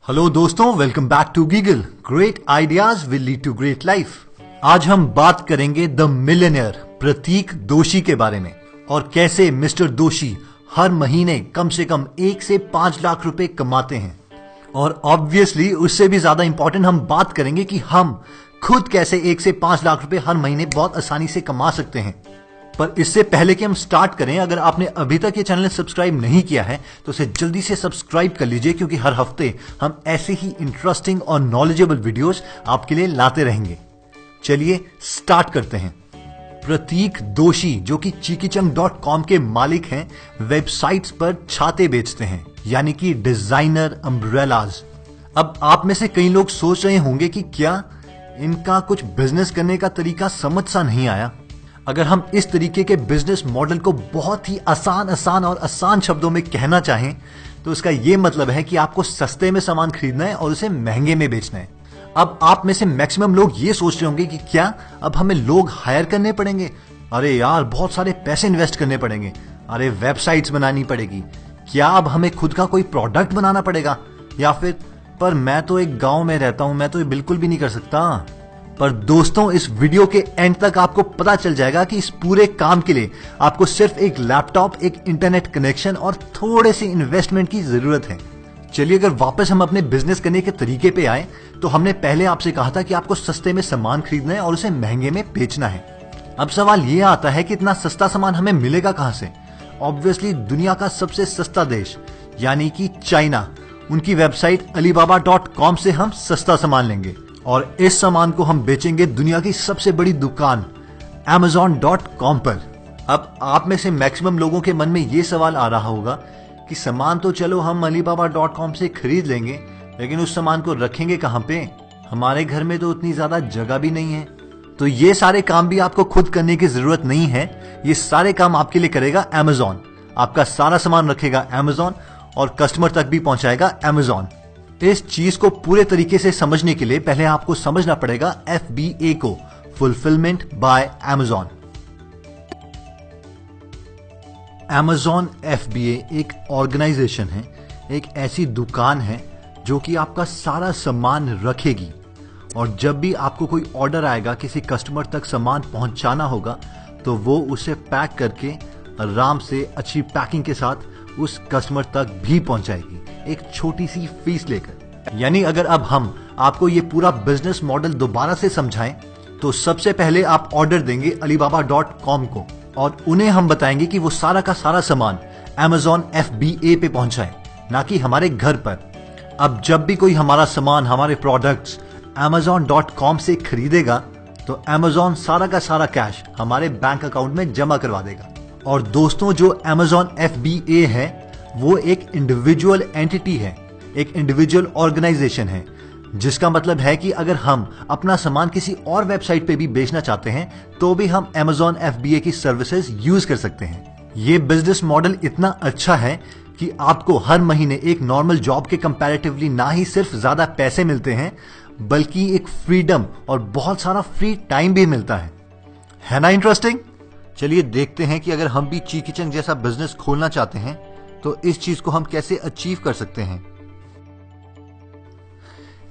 Hello दोस्तों, welcome back to Geegle. Great ideas will lead to great life. आज हम बात करेंगे द मिलियनेयर प्रतीक दोषी के बारे में और कैसे मिस्टर दोषी हर महीने कम से कम 1 से 5 लाख रुपए कमाते हैं। और ऑब्वियसली उससे भी ज्यादा इंपॉर्टेंट हम बात करेंगे कि हम खुद कैसे 1 से 5 लाख रुपए हर महीने बहुत आसानी से कमा सकते हैं। पर इससे पहले कि हम स्टार्ट करें, अगर आपने अभी तक ये चैनल सब्सक्राइब नहीं किया है तो इसे जल्दी से सब्सक्राइब कर लीजिए, क्योंकि हर हफ्ते हम ऐसे ही इंटरेस्टिंग और नॉलेजेबल वीडियोस आपके लिए लाते रहेंगे। चलिए स्टार्ट करते हैं। प्रतीक दोषी, जो कि cheekychunk.com के मालिक हैं, वेबसाइट्स पर छाते बेचते हैं, यानी कि डिजाइनर अम्ब्रेलाज। अब आप में से कई लोग सोच रहे होंगे कि क्या इनका कुछ बिजनेस करने का तरीका समझ सा नहीं आया। अगर हम इस तरीके के बिजनेस मॉडल को बहुत ही आसान शब्दों में कहना चाहें तो इसका यह मतलब है कि आपको सस्ते में सामान खरीदना है और उसे महंगे में बेचना है। अब आप में से मैक्सिमम लोग ये सोच रहे होंगे कि क्या अब हमें लोग हायर करने पड़ेंगे? अरे यार, बहुत सारे पैसे इन्वेस्ट करने पड़ेंगे। अरे वेबसाइट्स बनानी पड़ेगी। क्या अब हमें खुद का कोई प्रोडक्ट बनाना पड़ेगा? या फिर पर मैं तो एक गांव में रहता हूं, मैं तो ये बिल्कुल भी नहीं कर सकता। पर दोस्तों, इस वीडियो के एंड तक आपको पता चल जाएगा कि इस पूरे काम के लिए आपको सिर्फ एक लैपटॉप, एक इंटरनेट कनेक्शन और थोड़े से इन्वेस्टमेंट की जरूरत है। चलिए, अगर वापस हम अपने बिजनेस करने के तरीके पे आए तो हमने पहले आपसे कहा था कि आपको सस्ते में सामान खरीदना है और उसे महंगे में बेचना है। अब सवाल यह आता है कि इतना सस्ता सामान हमें मिलेगा कहां से? ऑब्वियसली दुनिया का सबसे सस्ता देश यानी कि चाइना, उनकी वेबसाइट alibaba.com से हम सस्ता सामान लेंगे और इस सामान को हम बेचेंगे दुनिया की सबसे बड़ी दुकान amazon.com पर। अब आप में से मैक्सिमम लोगों के मन में यह सवाल आ रहा होगा कि सामान तो चलो हम alibaba.com से खरीद लेंगे, लेकिन उस सामान को रखेंगे कहां पे? हमारे घर में तो उतनी ज्यादा जगह भी नहीं है। तो ये सारे काम भी आपको खुद करने की जरूरत नहीं है। ये सारे काम आपके लिए करेगा Amazon। आपका सारा सामान रखेगा Amazon और कस्टमर तक भी पहुंचाएगा Amazon। इस चीज को पूरे तरीके से समझने के लिए पहले आपको समझना पड़ेगा FBA को, fulfilment bye Amazon। Amazon FBA एक ऑर्गेनाइजेशन है, एक ऐसी दुकान है जो कि आपका सारा सामान रखेगी और जब भी आपको कोई ऑर्डर आएगा, किसी कस्टमर तक सामान पहुंचाना होगा, तो वो उसे पैक करके आराम से अच्छी पैकिंग के साथ उस कस्टमर तक भी पहुंचाएगी, एक छोटी सी फीस लेकर। यानी अगर अब हम आपको ये पूरा बिजनेस मॉडल दोबारा से समझाएं तो सबसे पहले आप ऑर्डर देंगे alibaba.com को और उन्हें हम बताएंगे कि वो सारा का सारा सामान Amazon FBA पे पहुंचाए, ना कि हमारे घर पर। अब जब भी कोई हमारा सामान, हमारे प्रोडक्ट्स amazon.com से खरीदेगा तो Amazon सारा का सारा कैश हमारे बैंक अकाउंट में जमा करवा देगा। और दोस्तों, जो Amazon FBA है वो एक इंडिविजुअल एंटिटी है, एक इंडिविजुअल ऑर्गेनाइजेशन है, जिसका मतलब है कि अगर हम अपना सामान किसी और वेबसाइट पे भी बेचना चाहते हैं तो भी हम Amazon FBA की सर्विसेज यूज कर सकते हैं। ये बिजनेस मॉडल इतना अच्छा है कि आपको हर महीने एक नॉर्मल जॉब के कंपैरेटिवली ना ही सिर्फ ज्यादा पैसे मिलते हैं, बल्कि एक फ्रीडम और बहुत सारा फ्री टाइम भी मिलता है ना इंटरेस्टिंग? चलिए देखते हैं कि अगर हम भी cheekychunk जैसा बिजनेस खोलना चाहते हैं तो इस चीज को हम कैसे अचीव कर सकते हैं।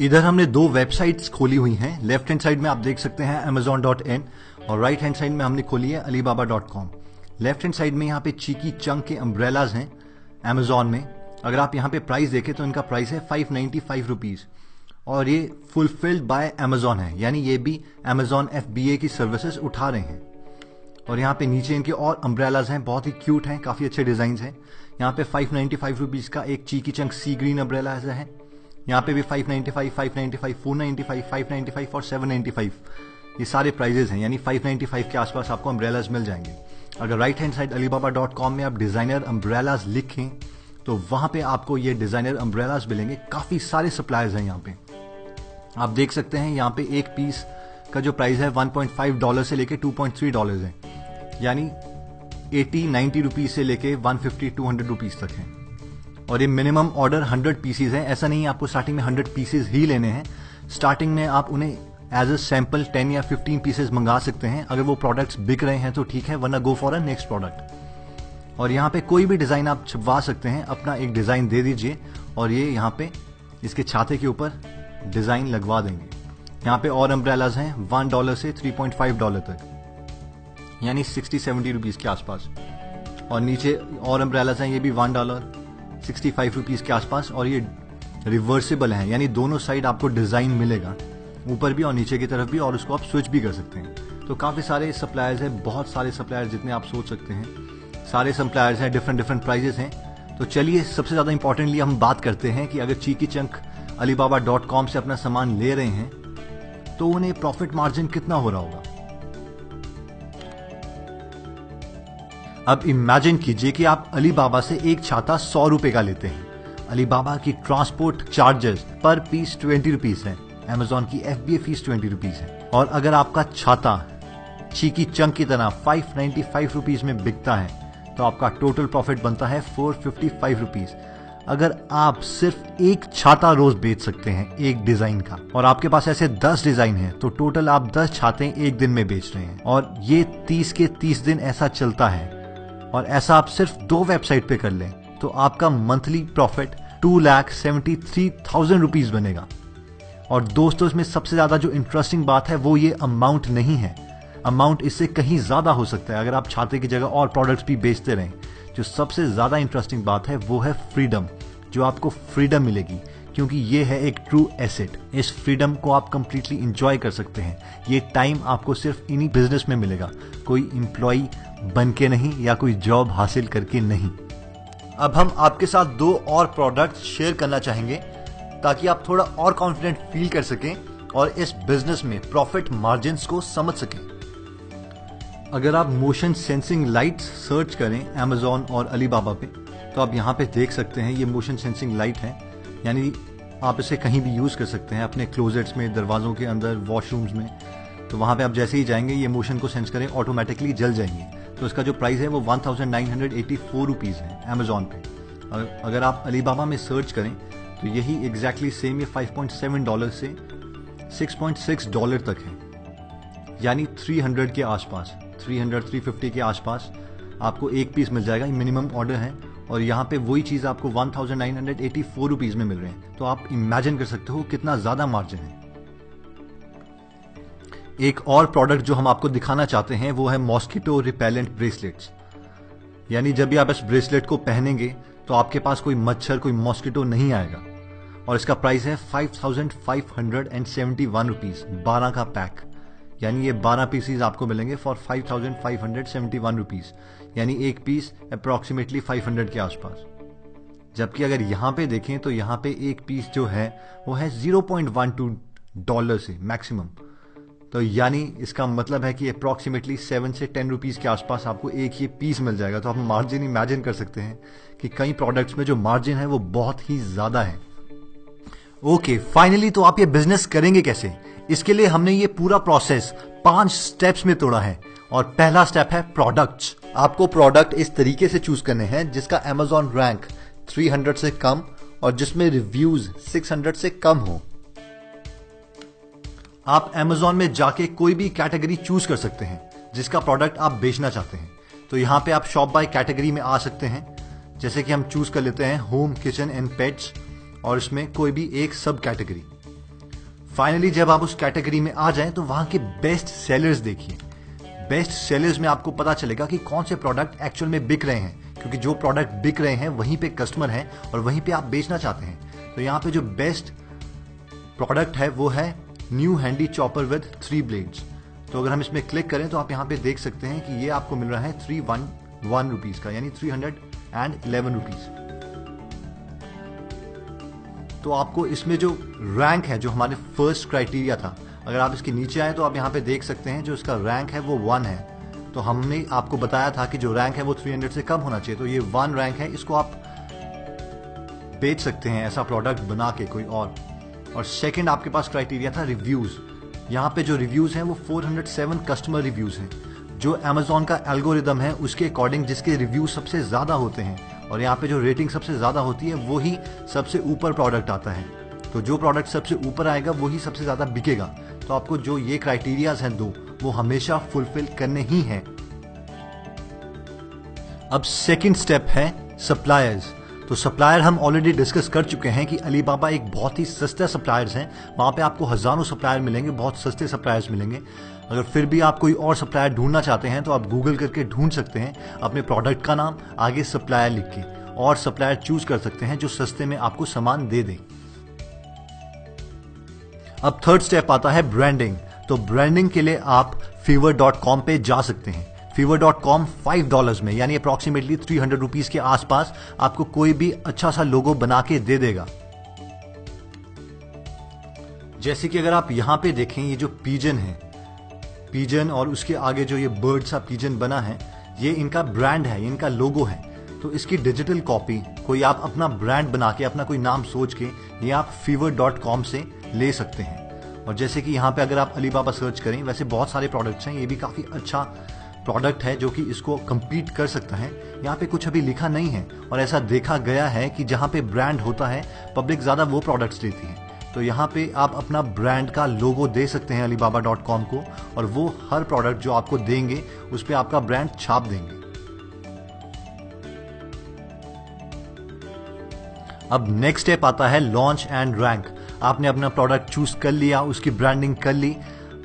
इधर हमने 2 वेबसाइट्स खोली हुई हैं। लेफ्ट हैंड साइड में आप देख सकते हैं amazon.in और राइट हैंड साइड में हमने खोली है alibaba.com। लेफ्ट हैंड साइड में यहाँ पे cheekychunk के अम्ब्रेलाज हैं Amazon में। अगर आप यहाँ पे प्राइस देखें तो इनका प्राइस है 595 रुपीज और ये फुलफिल्ड बाय Amazon है, यानी ये भी Amazon FBA की सर्विसेज उठा रहे हैं। और यहाँ पे नीचे इनके और अम्ब्रेलाज हैं, बहुत ही क्यूट हैं, काफी अच्छे डिजाइन हैं। यहाँ पे 595 रुपीज का एक cheekychunk सी ग्रीन अम्ब्रेला है। यहाँ पे भी 595, 595, 495, 595 और 795 ये सारे प्राइजेस हैं, यानी 595 के आसपास आपको अम्ब्रेलाज मिल जाएंगे। अगर राइट हैंड साइड alibaba.com में आप डिजाइनर अम्ब्रेलाज लिखें तो वहां पे आपको ये डिजाइनर अम्ब्रेलाज मिलेंगे। काफी सारे सप्लायर्स हैं यहाँ पे, आप देख सकते हैं। यहाँ पे एक पीस का जो प्राइस है $1.5 से लेके $2.3 है, यानी 80-90 रुपीज से लेके 150-200 रुपीज तक है। और ये मिनिमम ऑर्डर 100 पीसेज है। ऐसा नहीं है आपको स्टार्टिंग में 100 पीसेज ही लेने हैं। स्टार्टिंग में आप उन्हें एज अ सैंपल 10 या 15 पीसेज मंगा सकते हैं। अगर वो प्रोडक्ट्स बिक रहे हैं तो ठीक है, वरना go for a next product. और यहाँ पे कोई भी डिजाइन आप छपवा सकते हैं, अपना एक डिजाइन दे दीजिए और ये यहाँ पे इसके छाते के ऊपर डिजाइन लगवा देंगे। यहाँ पे और अम्ब्रेलाज हैं $1 से $3.5 तक, यानी 60-70 रुपीज के आसपास। और नीचे और अम्ब्रेलाज हैं, ये भी $1 65 रुपीज के आसपास, और ये रिवर्सिबल हैं, यानी दोनों साइड आपको डिजाइन मिलेगा, ऊपर भी और नीचे की तरफ भी, और उसको आप स्विच भी कर सकते हैं। तो काफी सारे सप्लायर्स हैं, बहुत सारे सप्लायर्स जितने आप सोच सकते हैं, सारे सप्लायर्स हैं, डिफरेंट प्राइजेस हैं। तो चलिए सबसे ज्यादा इंपॉर्टेंटली हम बात करते हैं कि अगर चीकी चंक alibaba.com से अपना सामान ले रहे हैं तो उन्हें प्रॉफिट मार्जिन कितना हो रहा होगा। अब इमेजिन कीजिए कि आप अलीबाबा से एक छाता 100 रुपए का लेते हैं। अलीबाबा की ट्रांसपोर्ट चार्जेस पर पीस 20 रुपीज है, अमेजॉन की FBA फीस 20 रुपीज है, और अगर आपका छाता चीकी चंक की तरह 595 रुपीज में बिकता है तो आपका टोटल प्रॉफिट बनता है 455 रुपीज। अगर आप सिर्फ एक छाता रोज बेच सकते हैं एक डिजाइन का, और आपके पास ऐसे 10 डिजाइन हैं, तो टोटल आप 10 छाते एक दिन में बेच रहे हैं, और ये 30 के 30 दिन ऐसा चलता है, और ऐसा आप सिर्फ 2 वेबसाइट पे कर लें तो आपका मंथली प्रॉफिट 2,73,000 रुपीज बनेगा। और दोस्तों इसमें सबसे ज्यादा जो इंटरेस्टिंग बात है वो ये अमाउंट नहीं है, अमाउंट इससे कहीं ज्यादा हो सकता है अगर आप छाते की जगह और प्रोडक्ट्स भी बेचते रहें। जो सबसे ज्यादा इंटरेस्टिंग बात है वो है फ्रीडम, जो आपको फ्रीडम मिलेगी, क्योंकि ये है एक ट्रू एसेट। इस फ्रीडम को आप कंप्लीटली एंजॉय कर सकते हैं। ये टाइम आपको सिर्फ इन्हीं बिजनेस में मिलेगा, कोई एम्प्लॉय बन के नहीं या कोई जॉब हासिल करके नहीं। अब हम आपके साथ 2 और प्रोडक्ट्स शेयर करना चाहेंगे ताकि आप थोड़ा और कॉन्फिडेंट फील कर सकें और इस बिजनेस में प्रॉफिट मार्जिन्स को समझ सकें। अगर आप मोशन सेंसिंग लाइट्स सर्च करें अमेजॉन और अलीबाबा पे तो आप यहाँ पे देख सकते हैं ये मोशन सेंसिंग लाइट है, यानी आप इसे कहीं भी यूज कर सकते हैं, अपने क्लोजेट्स में, दरवाजों के अंदर, वॉशरूम्स में। तो वहां पे आप जैसे ही जाएंगे ये मोशन को सेंस करें ऑटोमेटिकली जल जाएंगे। तो इसका जो प्राइस है वो 1984 रुपीज है अमेजॉन पे। अगर आप अलीबाबा में सर्च करें तो यही एग्जैक्टली सेम, ये $5.7 से $6.6 तक है, यानी 300 के आसपास, 300-350 के आसपास आपको एक पीस मिल जाएगा। मिनिमम ऑर्डर है, और यहाँ पे वही चीज आपको 1984 रुपीज में मिल रहे हैं। तो आप इमेजिन कर सकते हो कितना ज्यादा मार्जिन है। एक और प्रोडक्ट जो हम आपको दिखाना चाहते हैं वो है मॉस्किटो रिपेलेंट ब्रेसलेट्स, यानी जब भी आप इस ब्रेसलेट को पहनेंगे तो आपके पास कोई मच्छर, कोई मॉस्किटो नहीं आएगा। और इसका प्राइस है 5,571 रुपीज, 12 का पैक, यानी ये 12 पीसीज आपको मिलेंगे फॉर 5,571 रुपीज, यानी एक पीस अप्रोक्सीमेटली 500 के आसपास। जबकि अगर यहां पे देखें तो यहां पे एक पीस जो है वो है $0.12 से मैक्सिमम। तो यानी इसका मतलब है कि अप्रोक्सीमेटली 7 से 10 रुपीज के आसपास आपको एक ये पीस मिल जाएगा। तो आप मार्जिन इमेजिन कर सकते हैं कि कई प्रोडक्ट्स में जो मार्जिन है वो बहुत ही ज्यादा है। ओके, फाइनली तो आप ये बिजनेस करेंगे कैसे? इसके लिए हमने ये पूरा प्रोसेस 5 स्टेप्स में तोड़ा है, और पहला स्टेप है प्रोडक्ट्स। आपको प्रोडक्ट इस तरीके से चूज करने हैं जिसका अमेजॉन रैंक 300 से कम और जिसमें रिव्यूज 600 से कम हो। आप अमेजॉन में जाके कोई भी कैटेगरी चूज कर सकते हैं जिसका प्रोडक्ट आप बेचना चाहते हैं। तो यहां पे आप शॉप बाय कैटेगरी में आ सकते हैं, जैसे कि हम चूज कर लेते हैं होम, किचन एंड पेट्स, और इसमें कोई भी एक सब कैटेगरी। फाइनली जब आप उस कैटेगरी में आ जाएं तो वहां के बेस्ट सेलर्स देखिए। बेस्ट सेलर्स में आपको पता चलेगा कि कौन से प्रोडक्ट एक्चुअल में बिक रहे हैं, क्योंकि जो प्रोडक्ट बिक रहे हैं वहीं पे कस्टमर हैं और वहीं पे आप बेचना चाहते हैं। तो यहाँ पे जो बेस्ट प्रोडक्ट है वो है new handy chopper with 3 blades. तो अगर हम इसमें क्लिक करें तो आप यहाँ पे देख सकते हैं कि ये आपको मिल रहा है 311 रुपीज का, यानी 311 रुपीज। तो आपको इसमें जो रैंक है, जो हमारे फर्स्ट क्राइटेरिया था, अगर आप इसके नीचे आए तो आप यहाँ पे देख सकते हैं जो इसका रैंक है वो 1 है। तो हमने आपको बताया था कि जो रैंक है वो 300 से कम होना चाहिए, तो ये 1 रैंक है, इसको आप बेच सकते हैं ऐसा प्रोडक्ट बना के कोई और सेकंड आपके पास क्राइटेरिया था रिव्यूज। यहाँ पे जो रिव्यूज हैं वो 407 कस्टमर रिव्यूज हैं। जो अमेजॉन का एल्गोरिदम है उसके अकॉर्डिंग जिसके रिव्यू सबसे ज्यादा होते हैं और यहाँ पे जो रेटिंग सबसे ज्यादा होती है वो ही सबसे ऊपर प्रोडक्ट आता है। तो जो प्रोडक्ट सबसे ऊपर आएगा वही सबसे ज्यादा बिकेगा। तो आपको जो ये क्राइटेरियाज हैं 2 वो हमेशा फुलफिल करने ही हैं। अब सेकंड स्टेप है सप्लायर्स। तो सप्लायर हम ऑलरेडी डिस्कस कर चुके हैं कि अलीबाबा एक बहुत ही सस्ता सप्लायर्स हैं। वहां पे आपको हजारों सप्लायर मिलेंगे, बहुत सस्ते सप्लायर्स मिलेंगे। अगर फिर भी आप कोई और सप्लायर ढूंढना चाहते हैं तो आप गूगल करके ढूंढ सकते हैं अपने प्रोडक्ट का नाम, आगे सप्लायर लिख के, और सप्लायर चूज कर सकते हैं जो सस्ते में आपको सामान दे दे। अब थर्ड स्टेप आता है ब्रांडिंग। तो ब्रांडिंग के लिए आप fiverr.com पे जा सकते हैं। fiverr.com $5 में, यानी अप्रोक्सीमेटली 300 रुपीज के आसपास आपको कोई भी अच्छा सा लोगो बना के दे देगा। जैसे कि अगर आप यहां पे देखें, ये जो पिजन है, पिजन और उसके आगे जो ये बर्ड सा पिजन बना है, ये इनका ब्रांड है, इनका लोगो है। तो इसकी डिजिटल कॉपी कोई आप अपना ब्रांड बना के, अपना कोई नाम सोच के, ये आप fiverr.com से ले सकते हैं। और जैसे कि यहाँ पे अगर आप अलीबाबा सर्च करें, वैसे बहुत सारे प्रोडक्ट्स हैं, ये भी काफी अच्छा प्रोडक्ट है जो कि इसको कम्पीट कर सकता है। यहाँ पे कुछ अभी लिखा नहीं है, और ऐसा देखा गया है कि जहाँ पे ब्रांड होता है पब्लिक ज्यादा वो प्रोडक्ट्स लेती है। तो यहाँ पे आप अपना ब्रांड का लोगो दे सकते हैं alibaba.com को, और वो हर प्रोडक्ट जो आपको देंगे उस पे आपका ब्रांड छाप देंगे। अब नेक्स्ट स्टेप आता है लॉन्च एंड रैंक। आपने अपना प्रोडक्ट चूज कर लिया, उसकी ब्रांडिंग कर ली।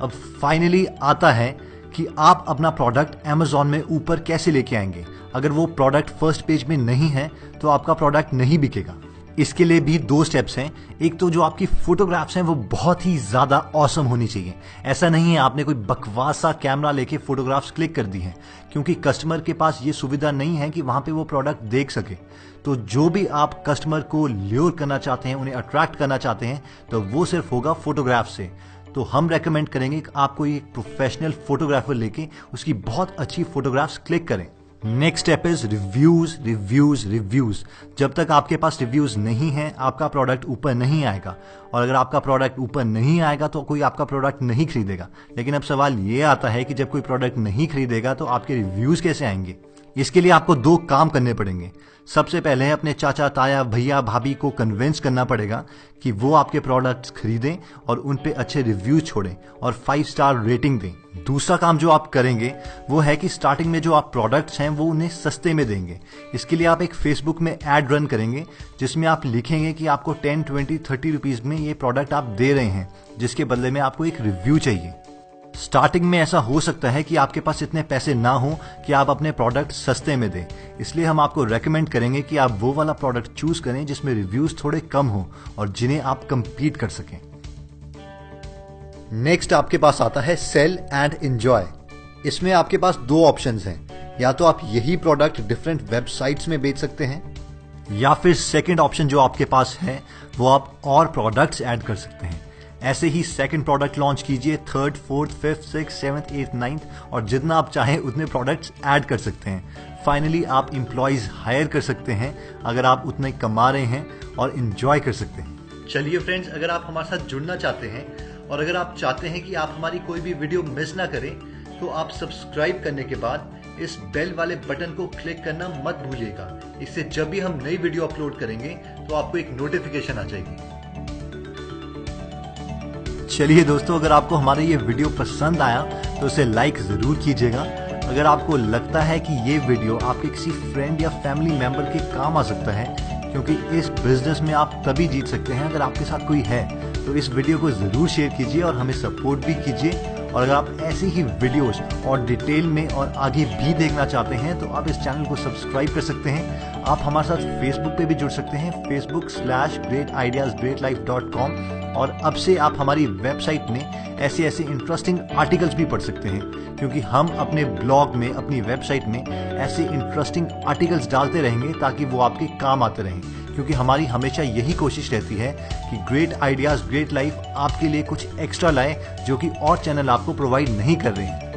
अब फाइनली आता है कि आप अपना प्रोडक्ट Amazon में ऊपर कैसे लेके आएंगे। अगर वो प्रोडक्ट फर्स्ट पेज में नहीं है तो आपका प्रोडक्ट नहीं बिकेगा। इसके लिए भी 2 स्टेप्स हैं। एक तो जो आपकी फोटोग्राफ्स हैं वो बहुत ही ज्यादा ऑसम होनी चाहिए। ऐसा नहीं है आपने कोई बकवास सा कैमरा लेके फोटोग्राफ्स क्लिक कर दी है, क्योंकि कस्टमर के पास ये सुविधा नहीं है कि वहां पे वो प्रोडक्ट देख सके। तो जो भी आप कस्टमर को ल्योर करना चाहते हैं, उन्हें अट्रैक्ट करना चाहते हैं, तो वो सिर्फ होगा फोटोग्राफ से। तो हम रेकमेंड करेंगे कि आप कोई एक प्रोफेशनल फोटोग्राफर लेके उसकी बहुत अच्छी फोटोग्राफ्स क्लिक करें। Next step is reviews, reviews, reviews. जब तक आपके पास रिव्यूज नहीं है, आपका प्रोडक्ट ऊपर नहीं आएगा। और अगर आपका प्रोडक्ट ऊपर नहीं आएगा तो कोई आपका प्रोडक्ट नहीं खरीदेगा। लेकिन अब सवाल ये आता है कि जब कोई प्रोडक्ट नहीं खरीदेगा तो आपके रिव्यूज कैसे आएंगे। इसके लिए आपको 2 काम करने पड़ेंगे। सबसे पहले अपने चाचा, ताया, भैया, भाभी को कन्विंस करना पड़ेगा कि वो आपके प्रोडक्ट्स खरीदें और उन पे अच्छे रिव्यू छोड़ें और 5 स्टार रेटिंग दें। दूसरा काम जो आप करेंगे वो है कि स्टार्टिंग में जो आप प्रोडक्ट्स हैं वो उन्हें सस्ते में देंगे। इसके लिए आप एक फेसबुक में एड रन करेंगे जिसमें आप लिखेंगे कि आपको 10, 20, 30 रुपीज में ये प्रोडक्ट आप दे रहे हैं, जिसके बदले में आपको एक रिव्यू चाहिए। स्टार्टिंग में ऐसा हो सकता है कि आपके पास इतने पैसे ना हो कि आप अपने प्रोडक्ट सस्ते में दें। इसलिए हम आपको रेकमेंड करेंगे कि आप वो वाला प्रोडक्ट चूज करें जिसमें रिव्यूज थोड़े कम हो और जिन्हें आप कंपीट कर सकें। नेक्स्ट आपके पास आता है सेल एंड एंजॉय। इसमें आपके पास 2 ऑप्शंस हैं। या तो आप यही प्रोडक्ट डिफरेंट वेबसाइट्स में बेच सकते हैं, या फिर सेकंड ऑप्शन जो आपके पास है वो आप और प्रोडक्ट्स ऐड कर सकते हैं। ऐसे ही सेकंड प्रोडक्ट लॉन्च कीजिए, 3rd, 4th, 5th, 6th, 7th, 8th, 9th, और जितना आप चाहें उतने प्रोडक्ट्स ऐड कर सकते हैं। फाइनली आप एम्प्लॉइज हायर कर सकते हैं अगर आप उतने कमा रहे हैं, और एंजॉय कर सकते हैं। चलिए फ्रेंड्स, अगर आप हमारे साथ जुड़ना चाहते हैं और अगर आप चाहते हैं कि आप हमारी कोई भी वीडियो मिस ना करें, तो आप सब्सक्राइब करने के बाद इस बेल वाले बटन को क्लिक करना मत भूलिएगा। इससे जब भी हम नई वीडियो अपलोड करेंगे तो आपको एक नोटिफिकेशन आ जाएगी। चलिए दोस्तों, अगर आपको हमारा ये वीडियो पसंद आया तो उसे लाइक जरूर कीजिएगा। अगर आपको लगता है कि ये वीडियो आपके किसी फ्रेंड या फैमिली मेंबर के काम आ सकता है, क्योंकि इस बिजनेस में आप तभी जीत सकते हैं अगर आपके साथ कोई है, तो इस वीडियो को जरूर शेयर कीजिए और हमें सपोर्ट भी कीजिए। और अगर आप ऐसी ही वीडियोस और डिटेल में और आगे भी देखना चाहते हैं तो आप इस चैनल को सब्सक्राइब कर सकते हैं। आप हमारे साथ फेसबुक पे भी जुड़ सकते हैं, facebook.greatideasgreatlife.com। और अब से आप हमारी वेबसाइट में ऐसे ऐसे इंटरेस्टिंग आर्टिकल्स भी पढ़ सकते हैं, क्योंकि हम अपने ब्लॉग में, अपनी वेबसाइट में ऐसे इंटरेस्टिंग आर्टिकल्स डालते रहेंगे ताकि वो आपके काम आते रहें। क्योंकि हमारी हमेशा यही कोशिश रहती है कि ग्रेट आइडियाज ग्रेट लाइफ आपके लिए कुछ एक्स्ट्रा लाए जो कि और चैनल आपको प्रोवाइड नहीं कर रहे हैं।